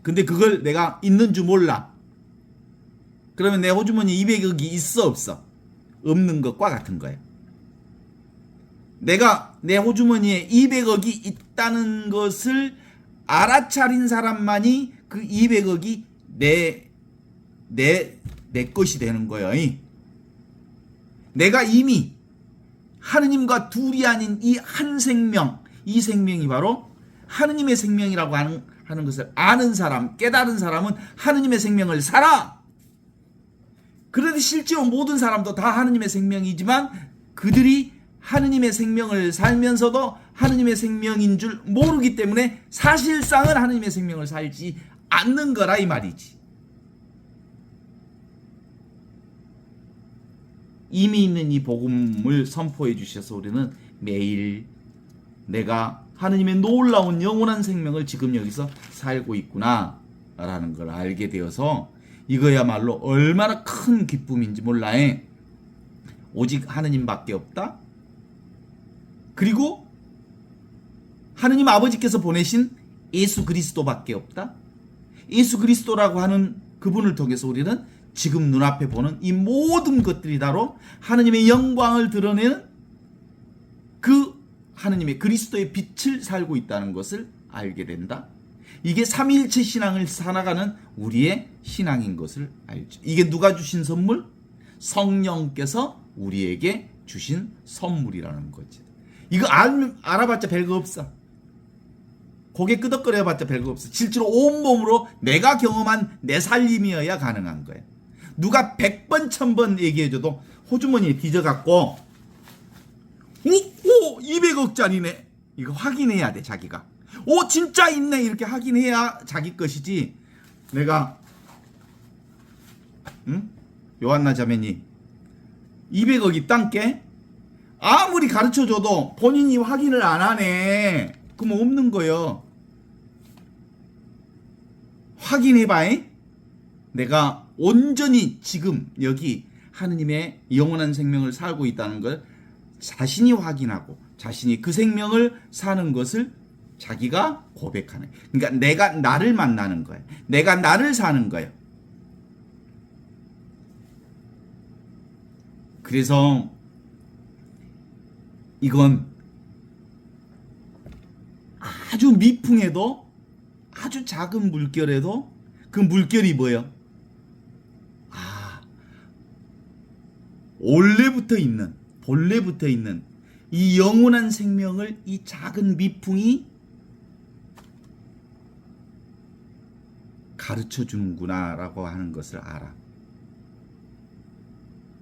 근데 그걸 내가 있는 줄 몰라. 그러면 내 호주머니에 200억이 있어 없어? 없는 것과 같은 거예요. 내가 내 호주머니에 200억이 있다는 것을 알아차린 사람만이 그 200억이 내 것이 되는 거예요. 내가 이미 하느님과 둘이 아닌 이 한 생명, 이 생명이 바로 하느님의 생명이라고 하는 것을 아는 사람, 깨달은 사람은 하느님의 생명을 살아. 그런데 실제로 모든 사람도 다 하느님의 생명이지만 그들이 하느님의 생명을 살면서도 하느님의 생명인 줄 모르기 때문에 사실상은 하느님의 생명을 살지 않는 거라 이 말이지. 이미 있는 이 복음을 선포해 주셔서 우리는 매일 내가 하느님의 놀라운 영원한 생명을 지금 여기서 살고 있구나 라는 걸 알게 되어서 이거야말로 얼마나 큰 기쁨인지 몰라. 오직 하느님밖에 없다. 그리고 하느님 아버지께서 보내신 예수 그리스도밖에 없다. 예수 그리스도라고 하는 그분을 통해서 우리는 지금 눈앞에 보는 이 모든 것들이 다로 하느님의 영광을 드러내는 그 하느님의 그리스도의 빛을 살고 있다는 것을 알게 된다. 이게 삼위일체 신앙을 살아가는 우리의 신앙인 것을 알죠. 이게 누가 주신 선물? 성령께서 우리에게 주신 선물이라는 거지. 이거 알아봤자 별거 없어. 고개 끄덕거려봤자 별거 없어. 실제로 온몸으로 내가 경험한 내 살림이어야 가능한 거예요. 누가 100번 1000번 얘기해줘도 호주머니에 뒤져갖고 오 200억짜리네 이거 확인해야 돼. 자기가 오 진짜 있네 이렇게 확인해야 자기 것이지. 내가 요한나 자매님 200억이 땅께 아무리 가르쳐줘도 본인이 확인을 안 하네. 그럼 없는 거예요. 확인해봐. 내가 온전히 지금 여기 하느님의 영원한 생명을 살고 있다는 걸 자신이 확인하고 자신이 그 생명을 사는 것을 자기가 고백하는. 그러니까 내가 나를 만나는 거예요. 내가 나를 사는 거예요. 그래서 이건 아주 미풍에도 아주 작은 물결에도 그 물결이 뭐예요? 본래부터 있는 이 영원한 생명을 이 작은 미풍이 가르쳐 주는구나 라고 하는 것을 알아.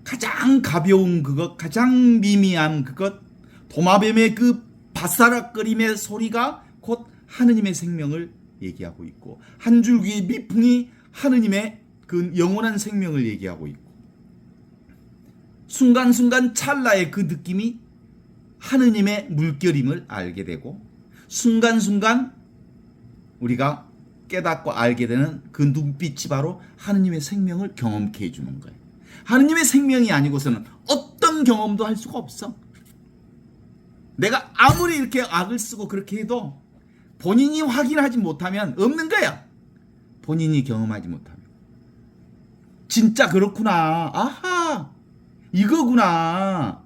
가장 가벼운 그것, 가장 미미한 그것, 도마뱀의 그 바사락거림의 소리가 곧 하느님의 생명을 얘기하고 있고, 한 줄기의 미풍이 하느님의 그 영원한 생명을 얘기하고 있고, 순간순간 찰나의 그 느낌이 하느님의 물결임을 알게 되고, 순간순간 우리가 깨닫고 알게 되는 그 눈빛이 바로 하느님의 생명을 경험케 해주는 거예요. 하느님의 생명이 아니고서는 어떤 경험도 할 수가 없어. 내가 아무리 이렇게 악을 쓰고 그렇게 해도 본인이 확인하지 못하면 없는 거야. 본인이 경험하지 못하면. 진짜 그렇구나. 아하, 이거구나.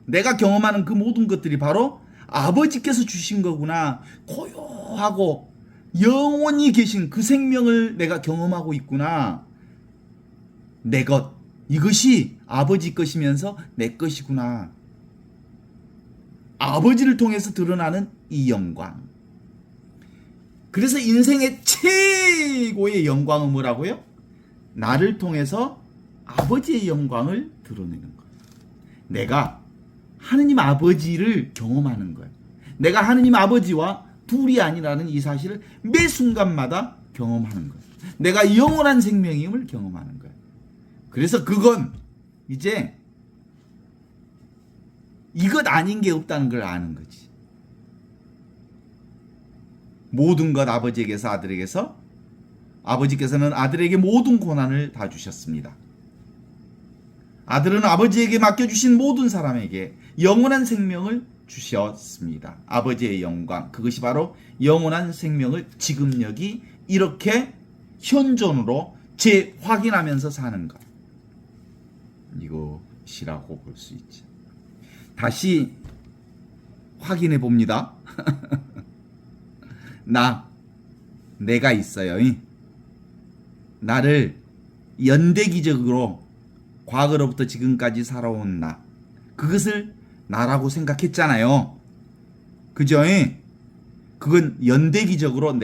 내가 경험하는 그 모든 것들이 바로 아버지께서 주신 거구나. 고요하고 영원히 계신 그 생명을 내가 경험하고 있구나. 내 것, 이것이 아버지 것이면서 내 것이구나. 아버지를 통해서 드러나는 이 영광. 그래서 인생의 최고의 영광은 뭐라고요? 나를 통해서 아버지의 영광을 드러내는 거예요. 내가 하느님 아버지를 경험하는 거예요. 내가 하느님 아버지와 둘이 아니라는 이 사실을 매 순간마다 경험하는 거예요. 내가 영원한 생명임을 경험하는 거예요. 그래서 그건 이제 이것 아닌 게 없다는 걸 아는 거지. 모든 것 아버지에게서 아들에게서, 아버지께서는 아들에게 모든 고난을 다 주셨습니다. 아들은 아버지에게 맡겨주신 모든 사람에게 영원한 생명을 주셨습니다. 아버지의 영광, 그것이 바로 영원한 생명을 지금 여기 이렇게 현존으로 재확인하면서 사는 것, 이것이라고 볼 수 있죠. 다시 확인해 봅니다. 내가 있어요. 나를 연대기적으로 과거로부터 지금까지 살아온 나, 그것을 나라고 생각했잖아요. 그죠? 그건 연대기적으로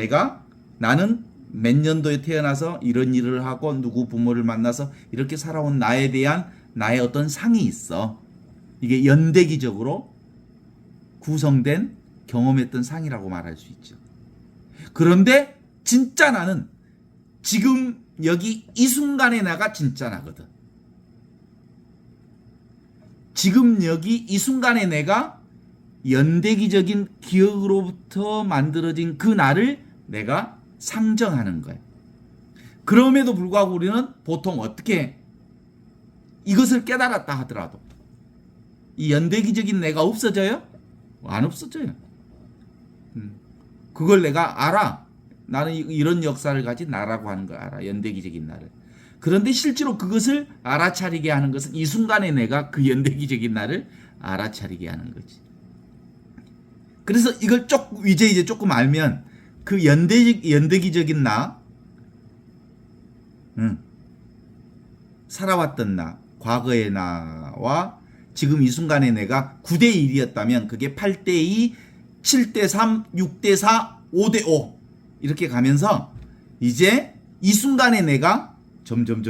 나는 몇 년도에 태어나서 이런 일을 하고 누구 부모를 만나서 이렇게 살아온 나에 대한 나의 어떤 상이 있어. 이게 연대기적으로 구성된 경험했던 상이라고 말할 수 있죠. 그런데 진짜 나는 지금 여기 이 순간의 나가 진짜 나거든. 지금 여기 이 순간의 내가 연대기적인 기억으로부터 만들어진 그 나를 내가 상정하는 거예요. 그럼에도 불구하고 우리는 보통 어떻게 이것을 깨달았다 하더라도 이 연대기적인 내가 없어져요? 안 없어져요. 그걸 내가 알아. 나는 이런 역사를 가진 나라고 하는 걸 알아. 연대기적인 나를. 그런데 실제로 그것을 알아차리게 하는 것은 이 순간에 내가 그 연대기적인 나를 알아차리게 하는 거지. 그래서 이걸 이제 조금 알면 그 연대기적인 나, 살아왔던 나, 과거의 나와 지금 이 순간의 내가 9대1이었다면 그게 8대2, 7대3, 6대4, 5대5 이렇게 가면서 이제 이 순간의 내가 점점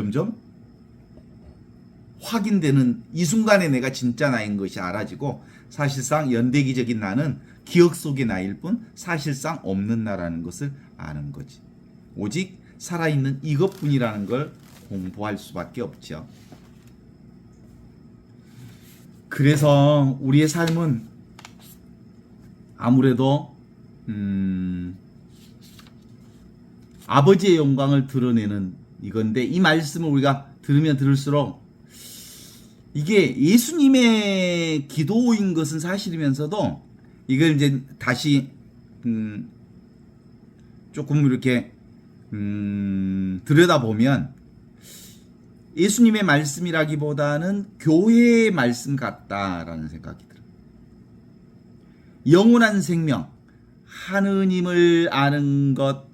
확인되는, 이 순간의 내가 진짜 나인 것이 알아지고 사실상 연대기적인 나는 기억 속의 나일 뿐 사실상 없는 나라는 것을 아는 거지. 오직 살아있는 이것뿐이라는 걸 공부할 수밖에 없죠. 그래서 우리의 삶은 아무래도 아버지의 영광을 드러내는 이건데, 이 말씀을 우리가 들으면 들을수록 이게 예수님의 기도인 것은 사실이면서도 이걸 이제 다시 조금 이렇게 들여다보면 예수님의 말씀이라기보다는 교회의 말씀 같다라는 생각이 들어요. 영원한 생명, 하느님을 아는 것,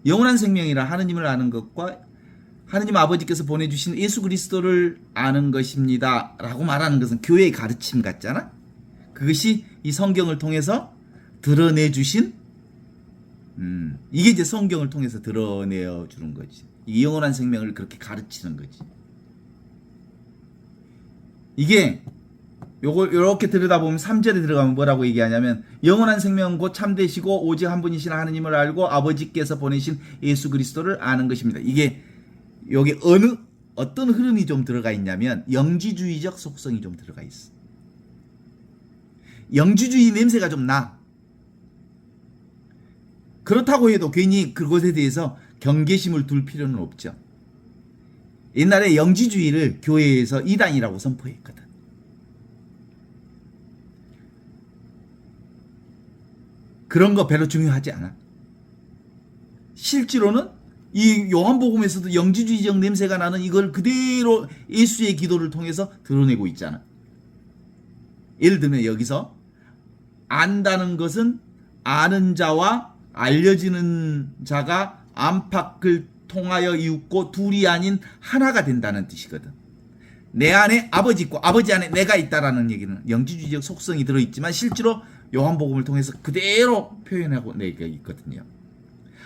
영원한 생명이라 하느님을 아는 것과 하느님 아버지께서 보내주신 예수 그리스도를 아는 것입니다 라고 말하는 것은 교회의 가르침 같잖아. 그것이 이 성경을 통해서 드러내주신 이게 이제 성경을 통해서 드러내어 주는 거지. 이 영원한 생명을 그렇게 가르치는 거지. 이게 요걸 이렇게 들여다보면 3절에 들어가면 뭐라고 얘기하냐면, 영원한 생명은 곧 참되시고 오직 한 분이신 하느님을 알고 아버지께서 보내신 예수 그리스도를 아는 것입니다. 이게 여기 어떤 흐름이 좀 들어가 있냐면 영지주의적 속성이 좀 들어가 있어. 영지주의 냄새가 좀 나. 그렇다고 해도 괜히 그것에 대해서 경계심을 둘 필요는 없죠. 옛날에 영지주의를 교회에서 이단이라고 선포했거든. 그런 거 별로 중요하지 않아. 실제로는 이 요한복음에서도 영지주의적 냄새가 나는 이걸 그대로 예수의 기도를 통해서 드러내고 있잖아. 예를 들면 여기서 안다는 것은 아는 자와 알려지는 자가 안팎을 통하여 이웃고 둘이 아닌 하나가 된다는 뜻이거든. 내 안에 아버지 있고 아버지 안에 내가 있다라는 얘기는 영지주의적 속성이 들어있지만 실제로 요한복음을 통해서 그대로 표현하고 내가 있거든요.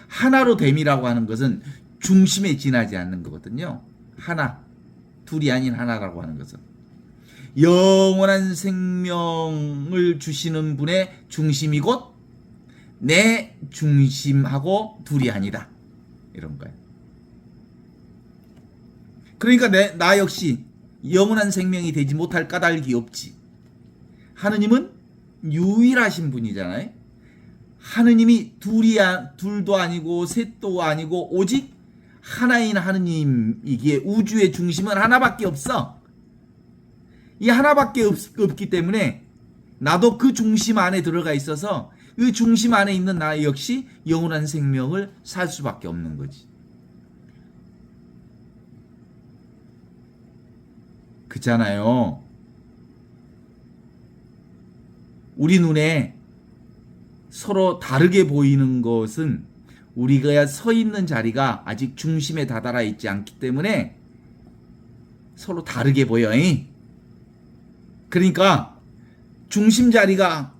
하나로 됨이라고 하는 것은 중심에 지나지 않는 거거든요. 하나, 둘이 아닌 하나라고 하는 것은 영원한 생명을 주시는 분의 중심이 곧 내 중심하고 둘이 아니다. 이런 거예요. 그러니까 나 역시 영원한 생명이 되지 못할 까닭이 없지. 하느님은 유일하신 분이잖아요. 하느님이 둘도 아니고 셋도 아니고 오직 하나인 하느님이기에 우주의 중심은 하나밖에 없어. 이 하나밖에 없기 때문에 나도 그 중심 안에 들어가 있어서 그 중심 안에 있는 나 역시 영원한 생명을 살 수밖에 없는 거지. 그잖아요. 우리 눈에 서로 다르게 보이는 것은 우리가 서 있는 자리가 아직 중심에 다다라 있지 않기 때문에 서로 다르게 보여. 그러니까 중심 자리가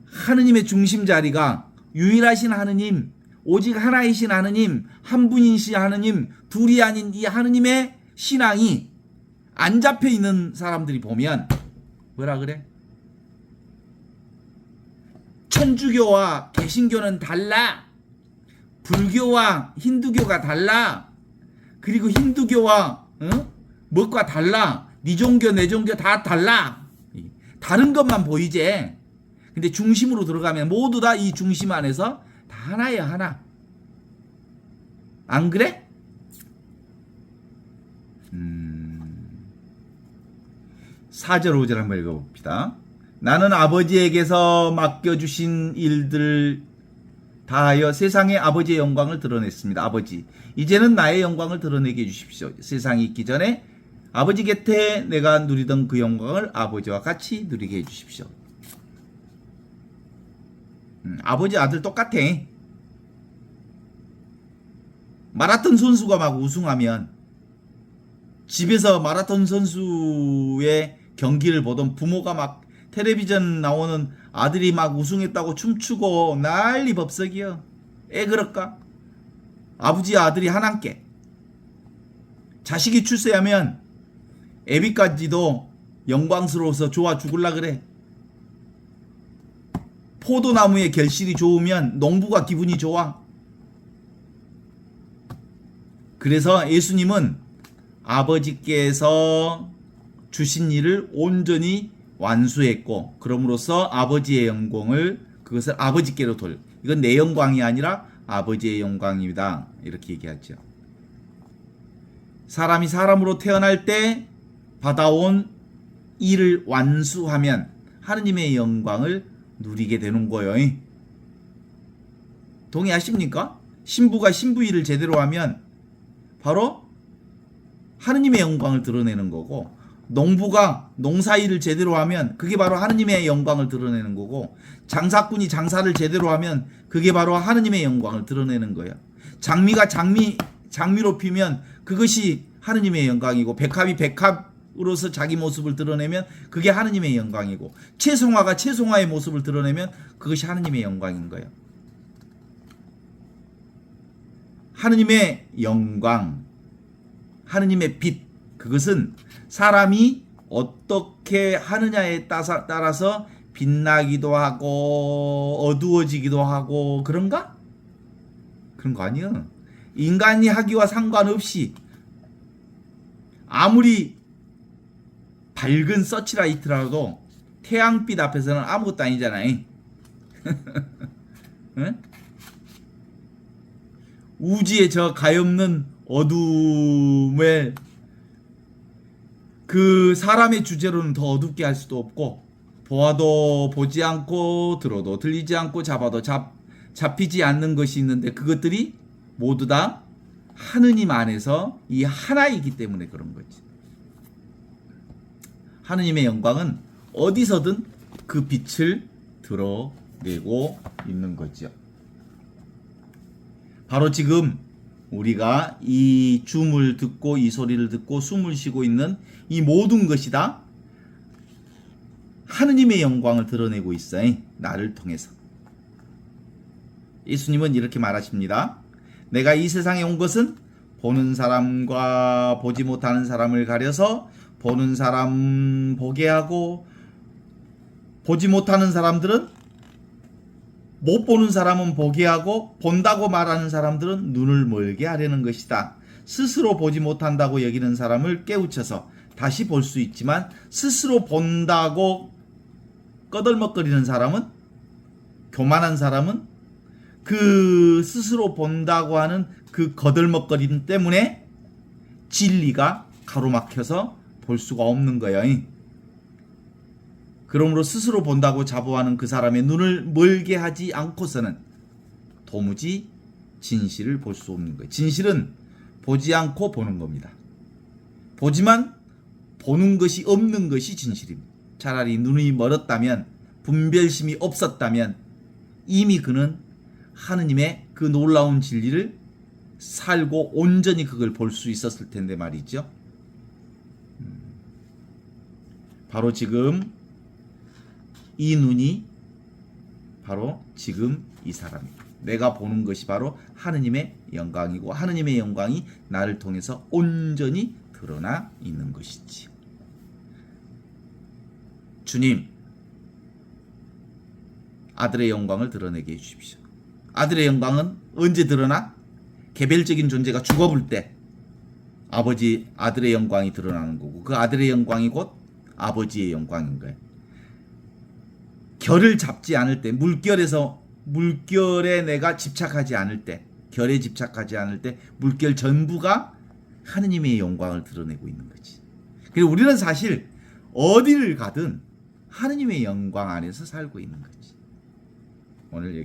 하느님의 중심 자리가 유일하신 하느님, 오직 하나이신 하느님, 한 분이신 하느님, 둘이 아닌 이 하느님의 신앙이 안 잡혀 있는 사람들이 보면 뭐라 그래? 천주교와 개신교는 달라. 불교와 힌두교가 달라. 그리고 힌두교와 뭐가 달라. 네 종교 내 종교 다 달라. 다른 것만 보이지. 근데 중심으로 들어가면 모두 다 이 중심 안에서 다 하나야 하나. 안 그래? 4절 5절 한번 읽어봅시다. 나는 아버지에게서 맡겨주신 일들 다하여 세상에 아버지의 영광을 드러냈습니다. 아버지, 이제는 나의 영광을 드러내게 해주십시오. 세상이 있기 전에 아버지 곁에 내가 누리던 그 영광을 아버지와 같이 누리게 해주십시오. 아버지 아들 똑같아. 마라톤 선수가 막 우승하면 집에서 마라톤 선수의 경기를 보던 부모가 막 텔레비전 나오는 아들이 막 우승했다고 춤추고 난리 법석이여. 애 그럴까? 아버지 아들이 하나께. 자식이 출세하면 애비까지도 영광스러워서 좋아 죽을라 그래. 포도나무의 결실이 좋으면 농부가 기분이 좋아. 그래서 예수님은 아버지께서 주신 일을 온전히 완수했고 그럼으로써 아버지의 영광을 그것을 아버지께로 이건 내 영광이 아니라 아버지의 영광입니다. 이렇게 얘기하죠. 사람이 사람으로 태어날 때 받아온 일을 완수하면 하느님의 영광을 누리게 되는 거예요. 동의하십니까? 신부가 신부 일을 제대로 하면 바로 하느님의 영광을 드러내는 거고, 농부가 농사 일을 제대로 하면 그게 바로 하느님의 영광을 드러내는 거고, 장사꾼이 장사를 제대로 하면 그게 바로 하느님의 영광을 드러내는 거야. 장미가 장미로 피면 그것이 하느님의 영광이고, 백합이 백합으로서 자기 모습을 드러내면 그게 하느님의 영광이고, 채송화가 채송화의 모습을 드러내면 그것이 하느님의 영광인 거야. 하느님의 영광, 하느님의 빛, 그것은 사람이 어떻게 하느냐에 따라서 빛나기도 하고 어두워지기도 하고 그런가? 그런 거 아니야. 인간이 하기와 상관없이 아무리 밝은 서치라이트라도 태양빛 앞에서는 아무것도 아니잖아요. 응? 우주의 저 가엾는 어둠을 그 사람의 주제로는 더 어둡게 할 수도 없고, 보아도 보지 않고 들어도 들리지 않고 잡아도 잡히지 않는 것이 있는데 그것들이 모두 다 하느님 안에서 이 하나이기 때문에 그런 거지. 하느님의 영광은 어디서든 그 빛을 드러내고 있는 거죠. 바로 지금 우리가 이 줌을 듣고 이 소리를 듣고 숨을 쉬고 있는 이 모든 것이 다 하느님의 영광을 드러내고 있어요. 나를 통해서. 예수님은 이렇게 말하십니다. 내가 이 세상에 온 것은 보는 사람과 보지 못하는 사람을 가려서 보는 사람 보게 하고 보지 못하는 사람들은 못 보는 사람은 보게 하고 본다고 말하는 사람들은 눈을 멀게 하려는 것이다. 스스로 보지 못한다고 여기는 사람을 깨우쳐서 다시 볼 수 있지만 스스로 본다고 꺼덜먹거리는 사람은, 교만한 사람은 그 스스로 본다고 하는 그 거들먹거림 때문에 진리가 가로막혀서 볼 수가 없는 거예요. 그러므로 스스로 본다고 자부하는 그 사람의 눈을 멀게 하지 않고서는 도무지 진실을 볼 수 없는 거예요. 진실은 보지 않고 보는 겁니다. 보지만 보는 것이 없는 것이 진실입니다. 차라리 눈이 멀었다면, 분별심이 없었다면 이미 그는 하느님의 그 놀라운 진리를 살고 온전히 그걸 볼 수 있었을 텐데 말이죠. 바로 지금 이 눈이 바로 지금 이 사람입니다. 내가 보는 것이 바로 하느님의 영광이고 하느님의 영광이 나를 통해서 온전히 드러나 있는 것이지요. 주님, 아들의 영광을 드러내게 해주십시오. 아들의 영광은 언제 드러나? 개별적인 존재가 죽어볼 때 아버지 아들의 영광이 드러나는 거고, 그 아들의 영광이 곧 아버지의 영광인 거예요. 결을 잡지 않을 때, 물결에 내가 집착하지 않을 때, 결에 집착하지 않을 때 물결 전부가 하느님의 영광을 드러내고 있는 거지. 그리고 우리는 사실 어디를 가든 하느님의 영광 안에서 살고 있는 거지. 오늘